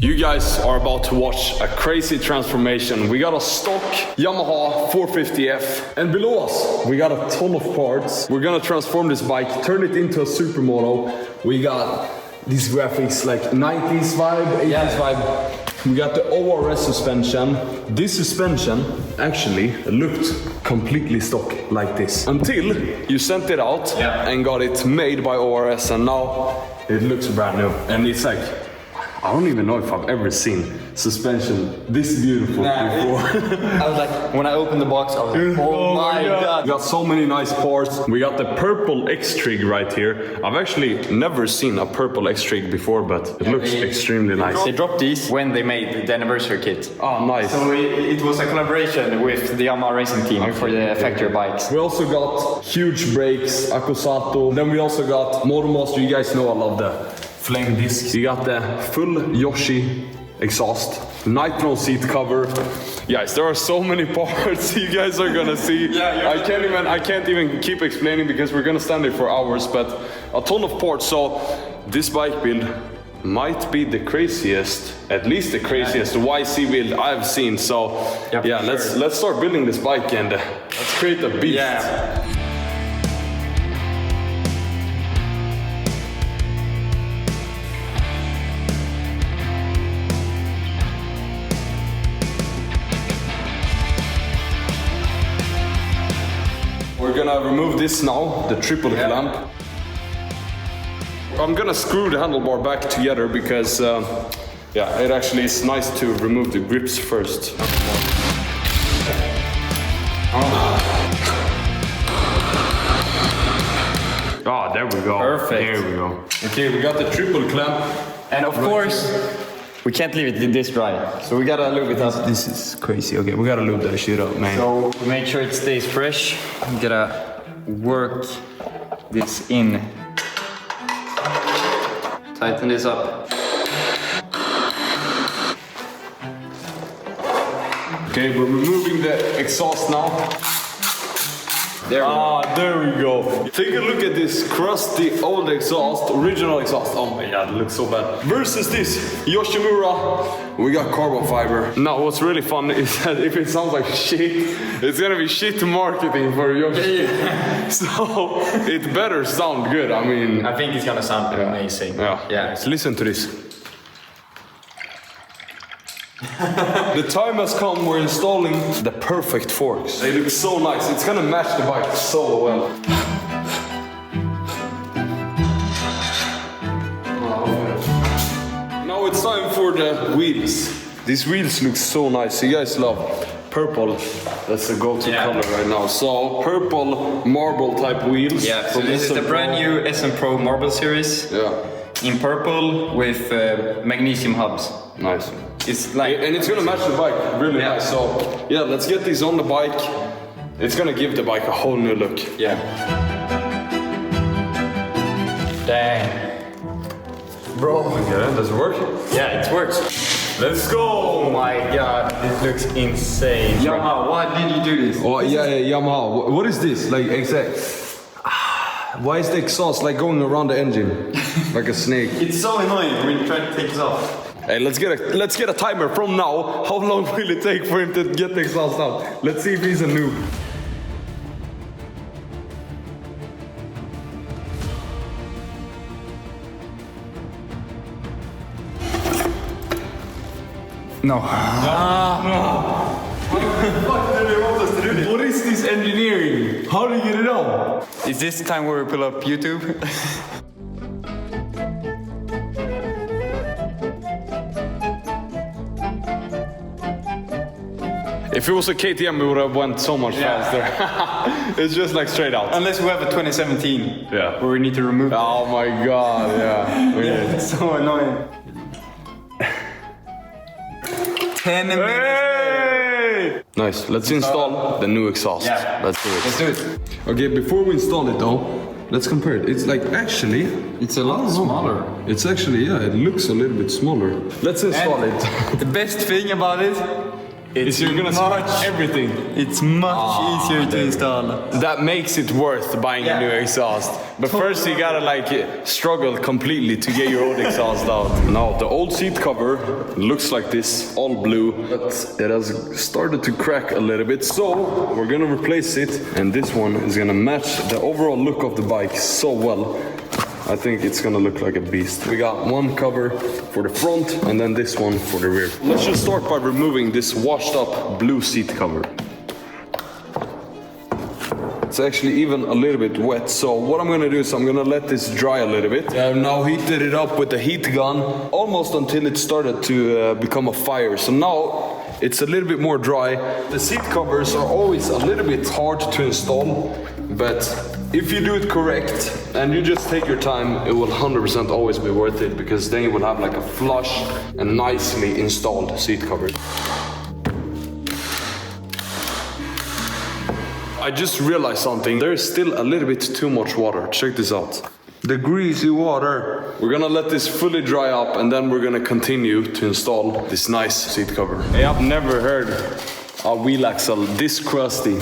You guys are about to watch a crazy transformation. We got a stock Yamaha 450F, and below us we got a ton of parts. We're gonna transform this bike, turn it into a Supermoto. We got these graphics like 90s vibe, 80s vibe. We got the ORS suspension. This suspension actually looked completely stock like this until you sent it out and got it made by ORS, and now it looks brand new. And it's like, I don't even know if I've ever seen suspension this beautiful before. I was like, when I opened the box, I was like, oh my god. We got so many nice parts. We got the purple X-Trig right here. I've actually never seen a purple X-Trig before, but it looks extremely nice. They dropped these when they made the anniversary kit. Oh, nice. So it was a collaboration with the Yamaha racing team for the factory bikes. We also got huge brakes, Akusato. Then we also got Motormaster. You guys know I love the flame discs. You got the full Yoshi exhaust, nitro seat cover. Guys, there are so many parts you guys are gonna see. I can't even keep explaining because we're gonna stand there for hours, but a ton of parts. So this bike build might be the craziest, at least the craziest YC build I've seen. So let's start building this bike and let's create a beast. Yeah. We're gonna remove this now, the triple clamp. I'm gonna screw the handlebar back together because, it actually is nice to remove the grips first. Ah, there we go. Perfect. There we go. Okay, we got the triple clamp. And of course, we can't leave it this dry. So we gotta lube it up. This is crazy. Okay, we gotta lube that shit up, man. So make sure it stays fresh. We gotta work this in. Tighten this up. Okay, we're removing the exhaust now. There we go. Take a look at this crusty old exhaust, original exhaust. Oh my god, it looks so bad. Versus this Yoshimura, we got carbon fiber. Now, what's really fun is that if it sounds like shit, it's gonna be shit marketing for Yoshi. So it better sound good. I mean, I think it's gonna sound amazing. Yeah. So listen to this. The time has come, we're installing the perfect forks. They look so nice, it's gonna match the bike so well. Now it's time for the wheels. These wheels look so nice, you guys love purple. That's the go-to color right now. So purple marble type wheels. Yeah, so this is the brand new SM Pro Marble Series. Yeah. In purple with magnesium hubs. Nice. It's like, and it's gonna match the bike really nice. So let's get these on the bike. It's gonna give the bike a whole new look. Yeah. Dang. Bro. Okay, does it work? Yeah, it works. Let's go! Oh my god, this looks insane. Yamaha, why did you do this? Oh Yamaha. What is this? Like why is the exhaust like going around the engine like a snake? It's so annoying when you try to take this off. Hey, let's get a timer from now. How long will it take for him to get the exhaust out? Let's see if he's a noob. No. What is this engineering? How do you get it out? Is this the time where we pull up YouTube? If it was a KTM, we would have went so much faster. It's just like straight out. Unless we have a 2017. Yeah. Where we need to remove. Oh my god, yeah. It's so annoying. 10 minutes. Hey! Nice. Let's install the new exhaust. Yeah. Let's do it. Let's do it. Okay, before we install it though, let's compare it. It's like actually, it's a lot smaller. It's actually, it looks a little bit smaller. Let's install it. The best thing about it, It's you're gonna scratch everything. It's much easier to install. That makes it worth buying a new exhaust. But first you gotta like struggle completely to get your old exhaust out. Now the old seat cover looks like this, all blue, but it has started to crack a little bit. So we're gonna replace it, and this one is gonna match the overall look of the bike so well. I think it's gonna look like a beast. We got one cover for the front and then this one for the rear. Let's just start by removing this washed up blue seat cover. It's actually even a little bit wet, so what I'm gonna do is I'm gonna let this dry a little bit. I've now heated it up with the heat gun almost until it started to become a fire. So now it's a little bit more dry. The seat covers are always a little bit hard to install, but if you do it correct and you just take your time, it will 100% always be worth it, because then you will have like a flush and nicely installed seat cover. I just realized something. There is still a little bit too much water. Check this out. The greasy water. We're gonna let this fully dry up and then we're gonna continue to install this nice seat cover. Hey, I've never heard a wheel axle this crusty.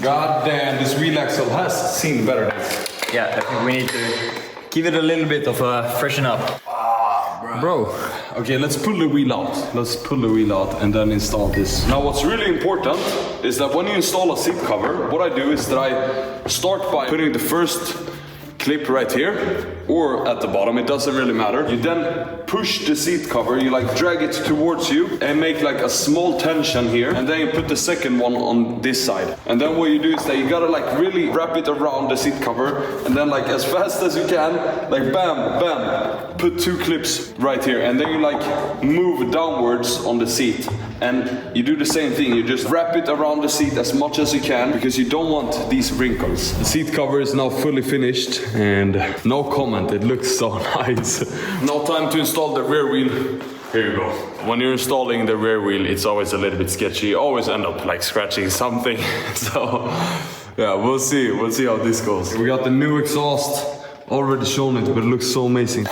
God damn, this wheel axle has seen better days. Yeah, I think we need to give it a little bit of a freshen up. Bro. Okay, let's pull the wheel out. Let's pull the wheel out and then install this. Now what's really important is that when you install a seat cover, what I do is that I start by putting the first clip right here or at the bottom, it doesn't really matter. You then push the seat cover, you like drag it towards you and make like a small tension here, and then you put the second one on this side. And then what you do is that you gotta like really wrap it around the seat cover, and then like as fast as you can, like bam, bam, put two clips right here, and then you like move downwards on the seat. And you do the same thing, you just wrap it around the seat as much as you can, because you don't want these wrinkles. The seat cover is now fully finished, and no comment, it looks so nice. Now time to install the rear wheel. Here you go. When you're installing the rear wheel, it's always a little bit sketchy. You always end up like scratching something. So yeah, we'll see how this goes. We got the new exhaust, already shown it, but it looks so amazing.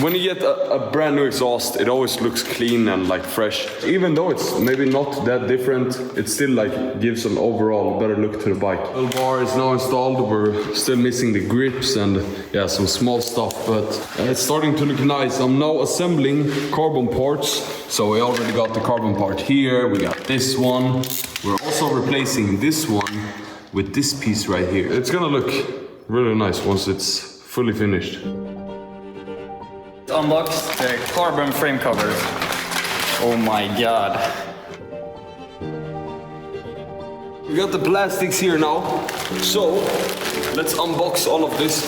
When you get a brand new exhaust, it always looks clean and like fresh. Even though it's maybe not that different, it still like gives an overall better look to the bike. The bar is now installed. We're still missing the grips and yeah, some small stuff, but it's starting to look nice. I'm now assembling carbon parts. So we already got the carbon part here. We got this one. We're also replacing this one with this piece right here. It's gonna look really nice once it's fully finished. Unbox the carbon frame cover. Oh my god. We got the plastics here now, so let's unbox all of this.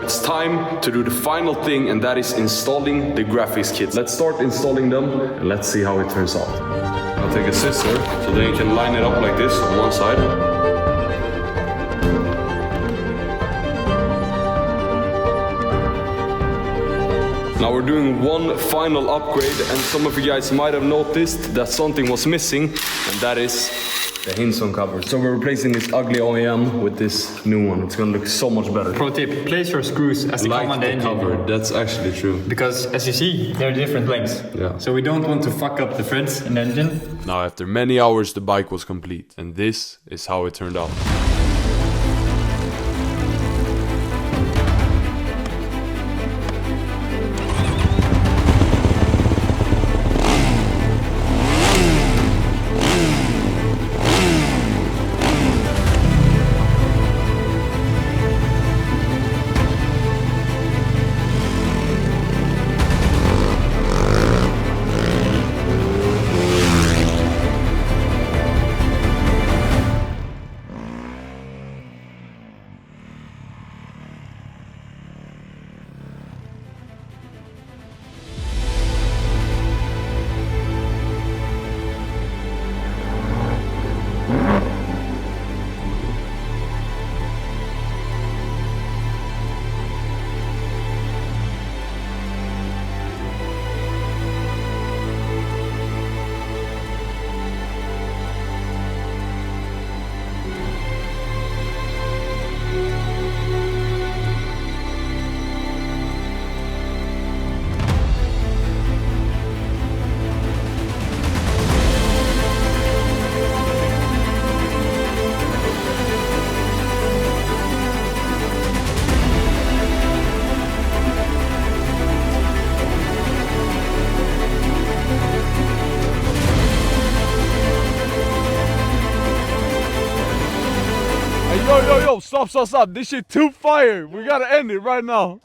It's time to do the final thing, and that is installing the graphics kit. Let's start installing them and let's see how it turns out. I'll take a scissor, so then you can line it up like this on one side. Now we're doing one final upgrade, and some of you guys might have noticed that something was missing, and that is the Hinson cover. So we're replacing this ugly OEM with this new one. It's gonna look so much better. Pro tip, place your screws as they come on the engine. Cover. That's actually true. Because as you see, they're different lengths. Yeah. So we don't want to fuck up the threads in the engine. Now after many hours the bike was complete, and this is how it turned out. Hey, yo, stop. This shit too fire. We gotta end it right now.